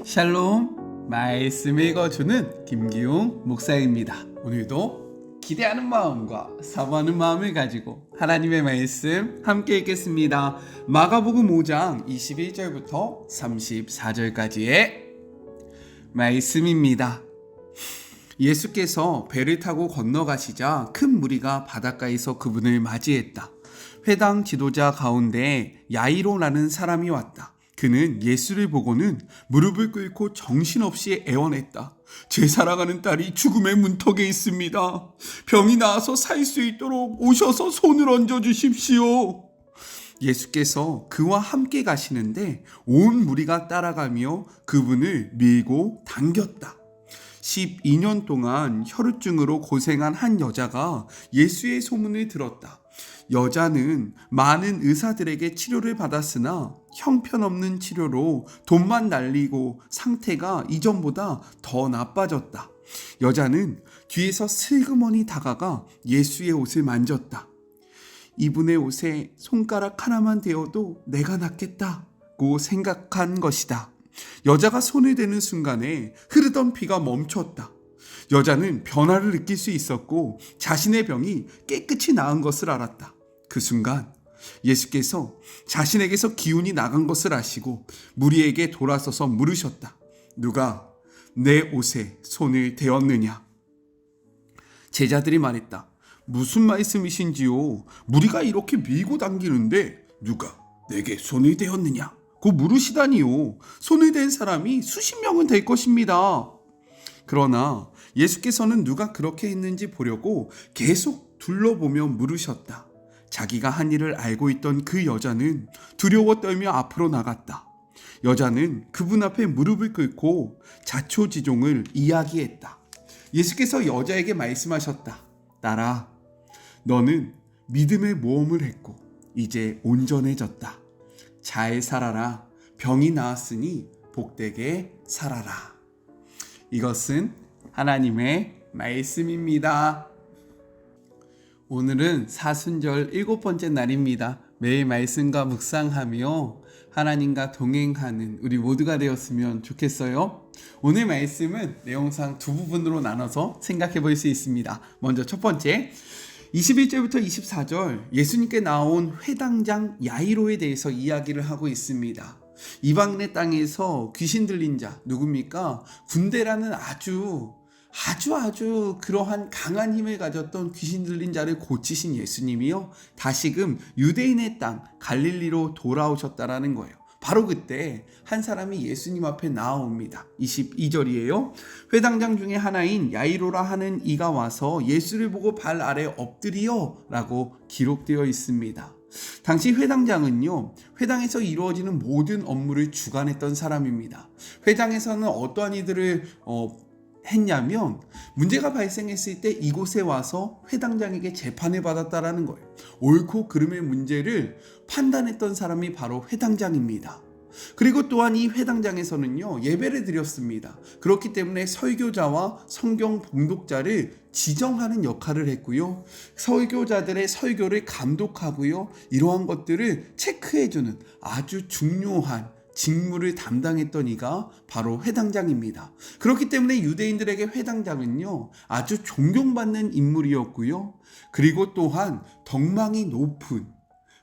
샬롬, 말씀 읽어주는 김기용 목사입니다. 오늘도 기대하는 마음과 사모하는 마음을 가지고 하나님의 말씀 함께 읽겠습니다. 마가복음 5장 21절부터 34절까지의 말씀입니다. 예수께서 배를 타고 건너가시자 큰 무리가 바닷가에서 그분을 맞이했다. 회당 지도자 가운데 야이로라는 사람이 왔다. 그는 예수를 보고는 무릎을 꿇고 정신없이 애원했다. 제 사랑하는 딸이 죽음의 문턱에 있습니다. 병이 나아서 살 수 있도록 오셔서 손을 얹어 주십시오. 예수께서 그와 함께 가시는데 온 무리가 따라가며 그분을 밀고 당겼다. 12년 동안 혈우증으로 고생한 한 여자가 예수의 소문을 들었다. 여자는 많은 의사들에게 치료를 받았으나 형편없는 치료로 돈만 날리고 상태가 이전보다 더 나빠졌다. 여자는 뒤에서 슬그머니 다가가 예수의 옷을 만졌다. 이분의 옷에 손가락 하나만 대어도 내가 낫겠다고 생각한 것이다. 여자가 손을 대는 순간에 흐르던 피가 멈췄다. 여자는 변화를 느낄 수 있었고 자신의 병이 깨끗이 나은 것을 알았다. 그 순간 예수께서 자신에게서 기운이 나간 것을 아시고 무리에게 돌아서서 물으셨다. 누가 내 옷에 손을 대었느냐? 제자들이 말했다. 무슨 말씀이신지요? 무리가 이렇게 밀고 당기는데 누가 내게 손을 대었느냐? 고 물으시다니요. 손을 댄 사람이 수십 명은 될 것입니다. 그러나 예수께서는 누가 그렇게 했는지 보려고 계속 둘러보며 물으셨다. 자기가 한 일을 알고 있던 그 여자는 두려워 떨며 앞으로 나갔다. 여자는 그분 앞에 무릎을 꿇고 자초지종을 이야기했다. 예수께서 여자에게 말씀하셨다. 딸아, 너는 믿음의 모험을 했고 이제 온전해졌다. 잘 살아라. 병이 나았으니 복되게 살아라. 이것은 하나님의 말씀입니다. 오늘은 사순절 7번째 날입니다. 매일 말씀과 묵상하며 하나님과 동행하는 우리 모두가 되었으면 좋겠어요. 오늘 말씀은 내용상 두 부분으로 나눠서 생각해 볼 수 있습니다. 먼저 첫 번째, 21절부터 24절 예수님께 나온 회당장 야이로에 대해서 이야기를 하고 있습니다. 이방인의 땅에서 귀신 들린 자 누굽니까? 군대라는 아주 그러한 강한 힘을 가졌던 귀신 들린 자를 고치신 예수님이요, 다시금 유대인의 땅 갈릴리로 돌아오셨다라는 거예요. 바로 그때 한 사람이 예수님 앞에 나아옵니다. 22절이에요. 회당장 중에 하나인 야이로라 하는 이가 와서 예수를 보고 발 아래 엎드리어 라고 기록되어 있습니다. 당시 회당장은요, 회당에서 이루어지는 모든 업무를 주관했던 사람입니다. 회당에서는 어떠한 이들을 했냐면 문제가 발생했을 때 이곳에 와서 회당장에게 재판을 받았다라는 거예요. 옳고 그름의 문제를 판단했던 사람이 바로 회당장입니다. 그리고 또한 이 회당장에서는요, 예배를 드렸습니다. 그렇기 때문에 설교자와 성경 봉독자를 지정하는 역할을 했고요, 설교자들의 설교를 감독하고요, 이러한 것들을 체크해주는 아주 중요한 직무를 담당했던 이가 바로 회당장입니다. 그렇기 때문에 유대인들에게 회당장은요, 아주 존경받는 인물이었고요, 그리고 또한 덕망이 높은,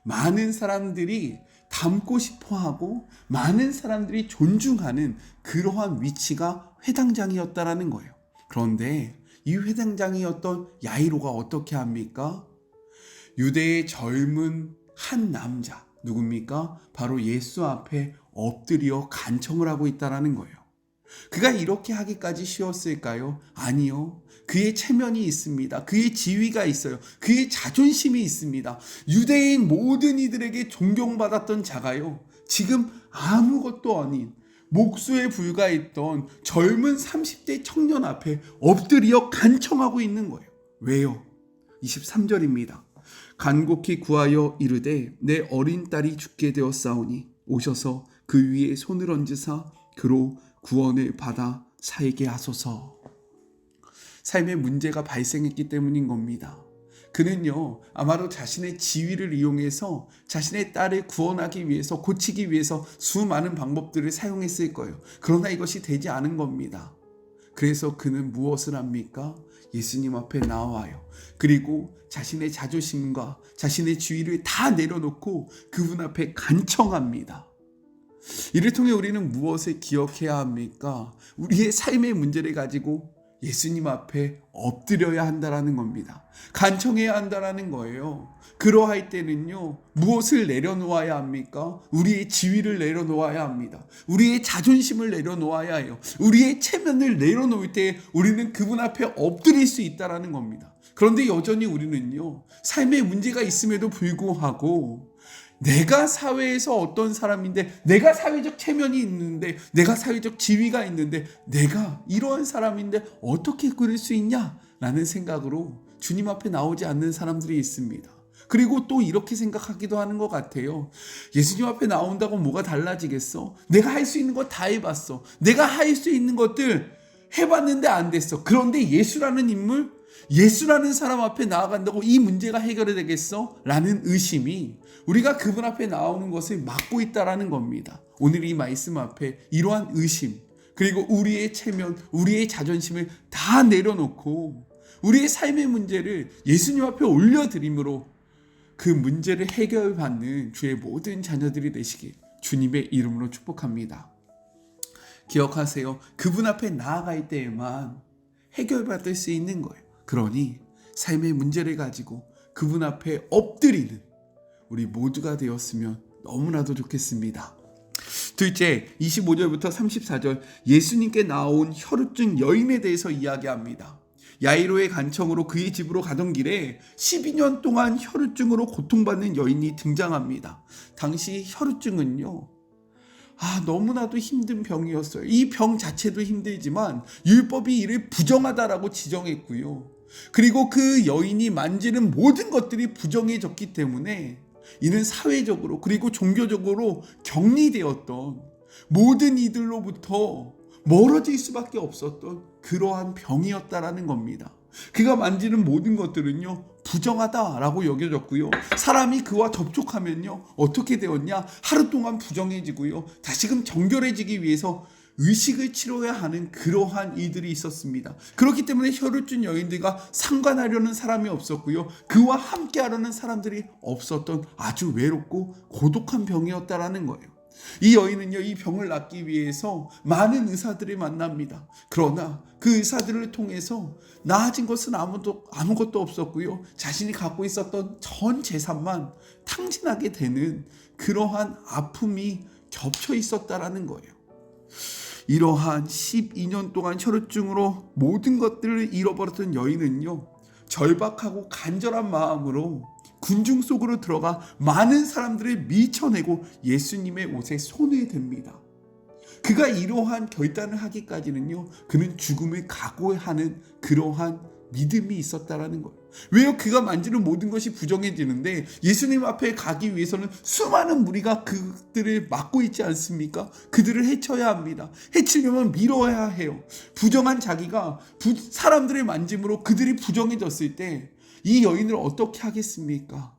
많은 사람들이 닮고 싶어하고 많은 사람들이 존중하는 그러한 위치가 회당장이었다라는 거예요. 그런데 이 회당장이었던 야이로가 어떻게 합니까? 유대의 젊은 한 남자 누굽니까? 바로 예수 앞에 엎드려 간청을 하고 있다라는 거예요. 그가 이렇게 하기까지 쉬웠을까요? 아니요. 그의 체면이 있습니다. 그의 지위가 있어요. 그의 자존심이 있습니다. 유대인 모든 이들에게 존경받았던 자가요, 지금 아무것도 아닌 목수에 불과했던 젊은 30대 청년 앞에 엎드려 간청하고 있는 거예요. 왜요? 23절입니다. 간곡히 구하여 이르되 내 어린 딸이 죽게 되었사오니 오셔서 그 위에 손을 얹으사 그로 구원을 받아 살게 하소서. 삶에 문제가 발생했기 때문인 겁니다. 그는요, 아마도 자신의 지위를 이용해서 자신의 딸을 구원하기 위해서, 고치기 위해서 수많은 방법들을 사용했을 거예요. 그러나 이것이 되지 않은 겁니다. 그래서 그는 무엇을 합니까? 예수님 앞에 나와요. 그리고 자신의 자존심과 자신의 지위를 다 내려놓고 그분 앞에 간청합니다. 이를 통해 우리는 무엇을 기억해야 합니까? 우리의 삶의 문제를 가지고 예수님 앞에 엎드려야 한다라는 겁니다. 간청해야 한다라는 거예요. 그러할 때는요, 무엇을 내려놓아야 합니까? 우리의 지위를 내려놓아야 합니다. 우리의 자존심을 내려놓아야 해요. 우리의 체면을 내려놓을 때 우리는 그분 앞에 엎드릴 수 있다라는 겁니다. 그런데 여전히 우리는요, 삶에 문제가 있음에도 불구하고 내가 사회에서 어떤 사람인데, 내가 사회적 체면이 있는데, 내가 사회적 지위가 있는데, 내가 이러한 사람인데 어떻게 그럴 수 있냐? 라는 생각으로 주님 앞에 나오지 않는 사람들이 있습니다. 그리고 또 이렇게 생각하기도 하는 것 같아요. 예수님 앞에 나온다고 뭐가 달라지겠어? 내가 할 수 있는 거 다 해봤어. 내가 할 수 있는 것들 해봤는데 안 됐어. 그런데 예수라는 인물, 예수라는 사람 앞에 나아간다고 이 문제가 해결이 되겠어? 라는 의심이 우리가 그분 앞에 나오는 것을 막고 있다라는 겁니다. 오늘 이 말씀 앞에 이러한 의심, 그리고 우리의 체면, 우리의 자존심을 다 내려놓고 우리의 삶의 문제를 예수님 앞에 올려드림으로 그 문제를 해결받는 주의 모든 자녀들이 되시길 주님의 이름으로 축복합니다. 기억하세요. 그분 앞에 나아갈 때에만 해결받을 수 있는 거예요. 그러니 삶의 문제를 가지고 그분 앞에 엎드리는 우리 모두가 되었으면 너무나도 좋겠습니다. 둘째, 25절부터 34절 예수님께 나온 혈루증 여인에 대해서 이야기합니다. 야이로의 간청으로 그의 집으로 가던 길에 12년 동안 혈루증으로 고통받는 여인이 등장합니다. 당시 혈루증은요, 너무나도 힘든 병이었어요. 이 병 자체도 힘들지만 율법이 이를 부정하다라고 지정했고요. 그리고 그 여인이 만지는 모든 것들이 부정해졌기 때문에 이는 사회적으로 그리고 종교적으로 격리되었던 모든 이들로부터 멀어질 수밖에 없었던 그러한 병이었다라는 겁니다. 그가 만지는 모든 것들은요, 부정하다라고 여겨졌고요. 사람이 그와 접촉하면요, 어떻게 되었냐? 하루 동안 부정해지고요. 다시금 정결해지기 위해서 의식을 치러야 하는 그러한 일들이 있었습니다. 그렇기 때문에 혈루증 여인들과 상관하려는 사람이 없었고요. 그와 함께하려는 사람들이 없었던 아주 외롭고 고독한 병이었다라는 거예요. 이 여인은요, 이 병을 낫기 위해서 많은 의사들을 만납니다. 그러나 그 의사들을 통해서 나아진 것은 아무것도 없었고요. 자신이 갖고 있었던 전 재산만 탕진하게 되는 그러한 아픔이 겹쳐 있었다라는 거예요. 이러한 12년 동안 혈루증으로 모든 것들을 잃어버렸던 여인은요, 절박하고 간절한 마음으로 군중 속으로 들어가 많은 사람들을 밀쳐내고 예수님의 옷에 손을 댑니다. 그가 이러한 결단을 하기까지는요, 그는 죽음을 각오하는 그러한 믿음이 있었다라는 거예요. 왜요? 그가 만지는 모든 것이 부정해지는데 예수님 앞에 가기 위해서는 수많은 무리가 그들을 막고 있지 않습니까? 그들을 해쳐야 합니다. 해치려면 밀어야 해요. 부정한 자기가 사람들을 만짐으로 그들이 부정해졌을 때 이 여인을 어떻게 하겠습니까?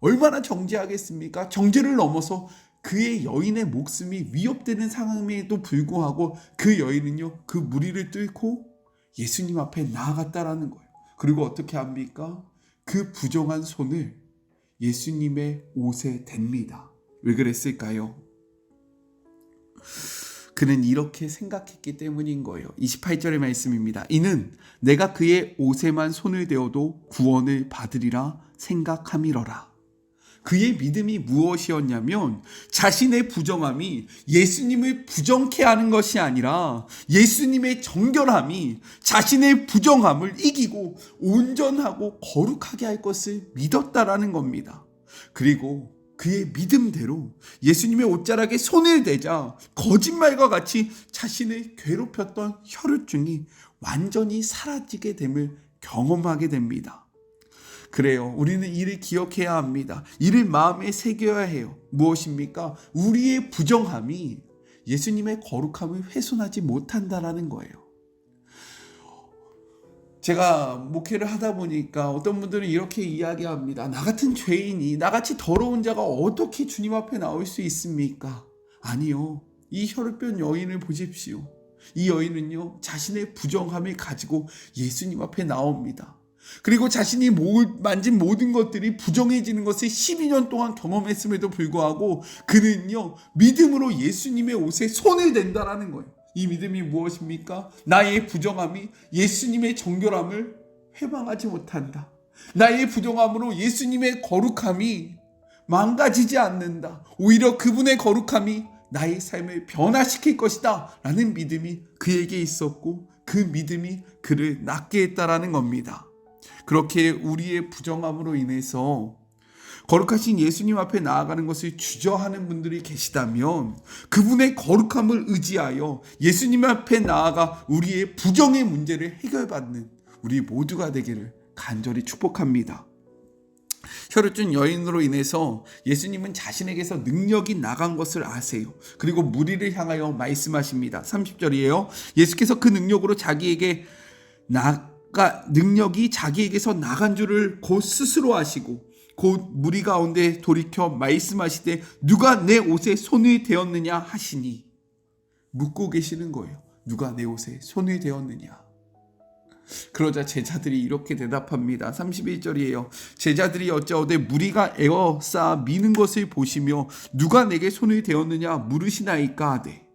얼마나 정죄하겠습니까? 정죄를 넘어서 그의 여인의 목숨이 위협되는 상황에도 불구하고 그 여인은요, 그 무리를 뚫고 예수님 앞에 나아갔다라는 거예요. 그리고 어떻게 합니까? 그 부정한 손을 예수님의 옷에 댑니다. 왜 그랬을까요? 그는 이렇게 생각했기 때문인 거예요. 28절의 말씀입니다. 이는 내가 그의 옷에만 손을 대어도 구원을 받으리라 생각함이러라. 그의 믿음이 무엇이었냐면 자신의 부정함이 예수님을 부정케 하는 것이 아니라 예수님의 정결함이 자신의 부정함을 이기고 온전하고 거룩하게 할 것을 믿었다라는 겁니다. 그리고 그의 믿음대로 예수님의 옷자락에 손을 대자 거짓말과 같이 자신을 괴롭혔던 혈루증이 완전히 사라지게 됨을 경험하게 됩니다. 그래요. 우리는 이를 기억해야 합니다. 이를 마음에 새겨야 해요. 무엇입니까? 우리의 부정함이 예수님의 거룩함을 훼손하지 못한다라는 거예요. 제가 목회를 하다 보니까 어떤 분들은 이렇게 이야기합니다. 나 같은 죄인이, 나같이 더러운 자가 어떻게 주님 앞에 나올 수 있습니까? 아니요. 이 혈변 여인을 보십시오. 이 여인은요, 자신의 부정함을 가지고 예수님 앞에 나옵니다. 그리고 자신이 만진 모든 것들이 부정해지는 것을 12년 동안 경험했음에도 불구하고 그는요, 믿음으로 예수님의 옷에 손을 댄다라는 거예요. 이 믿음이 무엇입니까? 나의 부정함이 예수님의 정결함을 회방하지 못한다. 나의 부정함으로 예수님의 거룩함이 망가지지 않는다. 오히려 그분의 거룩함이 나의 삶을 변화시킬 것이다 라는 믿음이 그에게 있었고, 그 믿음이 그를 낫게 했다라는 겁니다. 그렇게 우리의 부정함으로 인해서 거룩하신 예수님 앞에 나아가는 것을 주저하는 분들이 계시다면, 그분의 거룩함을 의지하여 예수님 앞에 나아가 우리의 부정의 문제를 해결받는 우리 모두가 되기를 간절히 축복합니다. 혈루증 여인으로 인해서 예수님은 자신에게서 능력이 나간 것을 아세요. 그리고 무리를 향하여 말씀하십니다. 30절이에요. 예수께서 그 능력으로 능력이 자기에게서 나간 줄을 곧 스스로 아시고 곧 무리 가운데 돌이켜 말씀하시되 누가 내 옷에 손이 되었느냐 하시니, 묻고 계시는 거예요. 누가 내 옷에 손이 되었느냐. 그러자 제자들이 이렇게 대답합니다. 31절이에요. 제자들이 여짜오되 무리가 에워싸 미는 것을 보시며 누가 내게 손이 되었느냐 물으시나이까 하되.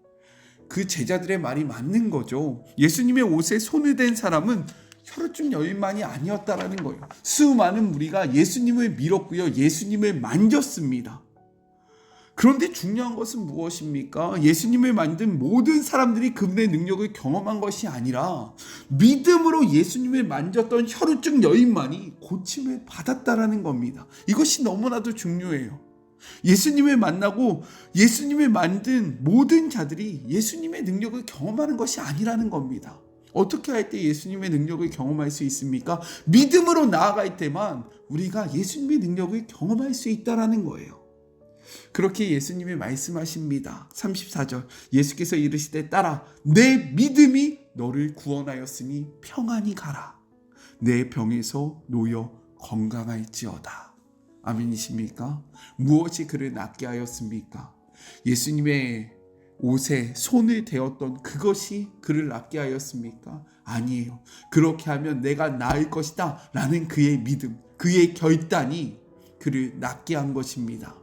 그 제자들의 말이 맞는 거죠. 예수님의 옷에 손을 댄 사람은 혈루증 여인만이 아니었다라는 거예요. 수많은 무리가 예수님을 밀었고요, 예수님을 만졌습니다. 그런데 중요한 것은 무엇입니까? 예수님을 만든 모든 사람들이 그분의 능력을 경험한 것이 아니라 믿음으로 예수님을 만졌던 혈루증 여인만이 고침을 받았다라는 겁니다. 이것이 너무나도 중요해요. 예수님을 만나고 예수님을 만든 모든 자들이 예수님의 능력을 경험하는 것이 아니라는 겁니다. 어떻게 할 때 예수님의 능력을 경험할 수 있습니까? 믿음으로 나아갈 때만 우리가 예수님의 능력을 경험할 수 있다는 거예요. 그렇게 예수님이 말씀하십니다. 34절, 예수께서 이르시되 따라 내 믿음이 너를 구원하였으니 평안히 가라. 내 병에서 놓여 건강할지어다. 아멘이십니까? 무엇이 그를 낫게 하였습니까? 예수님의 옷에 손을 대었던 그것이 그를 낫게 하였습니까? 아니에요. 그렇게 하면 내가 나을 것이다 라는 그의 믿음, 그의 결단이 그를 낫게 한 것입니다.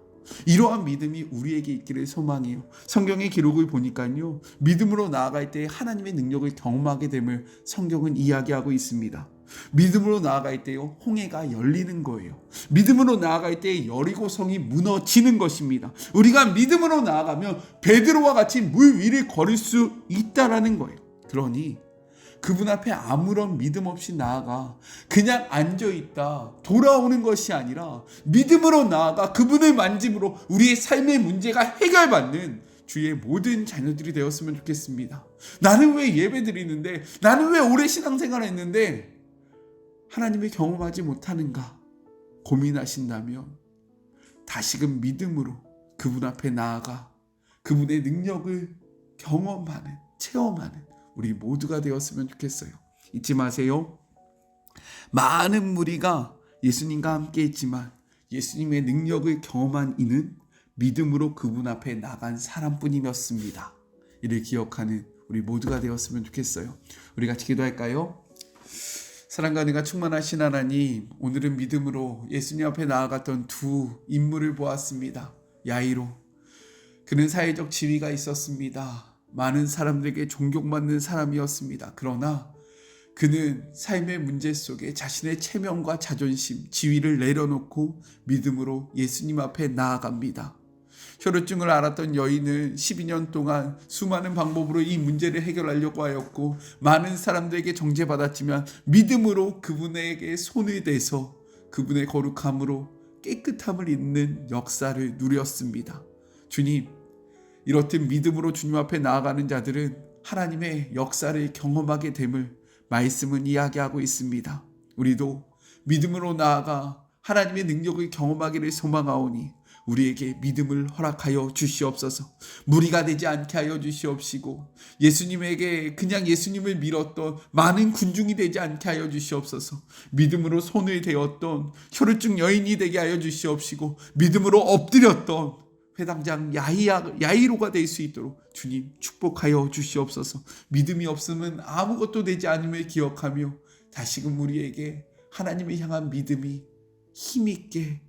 이러한 믿음이 우리에게 있기를 소망해요. 성경의 기록을 보니까요, 믿음으로 나아갈 때 하나님의 능력을 경험하게 됨을 성경은 이야기하고 있습니다. 믿음으로 나아갈 때요, 홍해가 열리는 거예요. 믿음으로 나아갈 때 여리고성이 무너지는 것입니다. 우리가 믿음으로 나아가면 베드로와 같이 물 위를 걸을 수 있다라는 거예요. 그러니 그분 앞에 아무런 믿음 없이 나아가 그냥 앉아있다 돌아오는 것이 아니라 믿음으로 나아가 그분을 만짐으로 우리의 삶의 문제가 해결받는 주의 모든 자녀들이 되었으면 좋겠습니다. 나는 왜 예배 드리는데, 나는 왜 오래 신앙생활을 했는데 하나님을 경험하지 못하는가 고민하신다면 다시금 믿음으로 그분 앞에 나아가 그분의 능력을 경험하는, 체험하는 우리 모두가 되었으면 좋겠어요. 잊지 마세요. 많은 무리가 예수님과 함께 있지만 예수님의 능력을 경험한 이는 믿음으로 그분 앞에 나간 사람뿐이었습니다. 이를 기억하는 우리 모두가 되었으면 좋겠어요. 우리 같이 기도할까요? 사랑과 은혜가 충만하신 하나님, 오늘은 믿음으로 예수님 앞에 나아갔던 두 인물을 보았습니다. 야이로, 그는 사회적 지위가 있었습니다. 많은 사람들에게 존경받는 사람이었습니다. 그러나 그는 삶의 문제 속에 자신의 체면과 자존심, 지위를 내려놓고 믿음으로 예수님 앞에 나아갑니다. 혈루증을 앓았던 여인은 12년 동안 수많은 방법으로 이 문제를 해결하려고 하였고 많은 사람들에게 정죄받았지만 믿음으로 그분에게 손을 대서 그분의 거룩함으로 깨끗함을 잇는 역사를 누렸습니다. 주님, 이렇듯 믿음으로 주님 앞에 나아가는 자들은 하나님의 역사를 경험하게 됨을 말씀은 이야기하고 있습니다. 우리도 믿음으로 나아가 하나님의 능력을 경험하기를 소망하오니 우리에게 믿음을 허락하여 주시옵소서. 무리가 되지 않게 하여 주시옵시고 예수님에게 그냥 예수님을 믿었던 많은 군중이 되지 않게 하여 주시옵소서. 믿음으로 손을 대었던 혈루증 여인이 되게 하여 주시옵시고 믿음으로 엎드렸던 회당장 야이로가 될 수 있도록 주님 축복하여 주시옵소서. 믿음이 없으면 아무것도 되지 않음을 기억하며 다시금 우리에게 하나님을 향한 믿음이 힘있게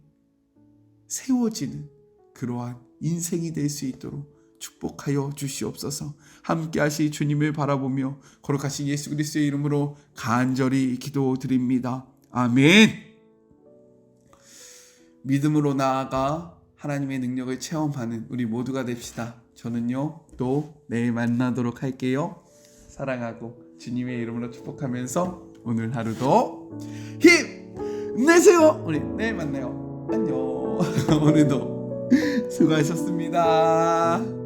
세워지는 그러한 인생이 될 수 있도록 축복하여 주시옵소서. 함께 하실 주님을 바라보며 거룩하신 예수 그리스도의 이름으로 간절히 기도드립니다. 아멘. 믿음으로 나아가 하나님의 능력을 체험하는 우리 모두가 됩시다. 저는요 또 내일 만나도록 할게요. 사랑하고 주님의 이름으로 축복하면서 오늘 하루도 힘내세요. 우리 내일 만나요. 안녕. 오늘도 수고하셨습니다.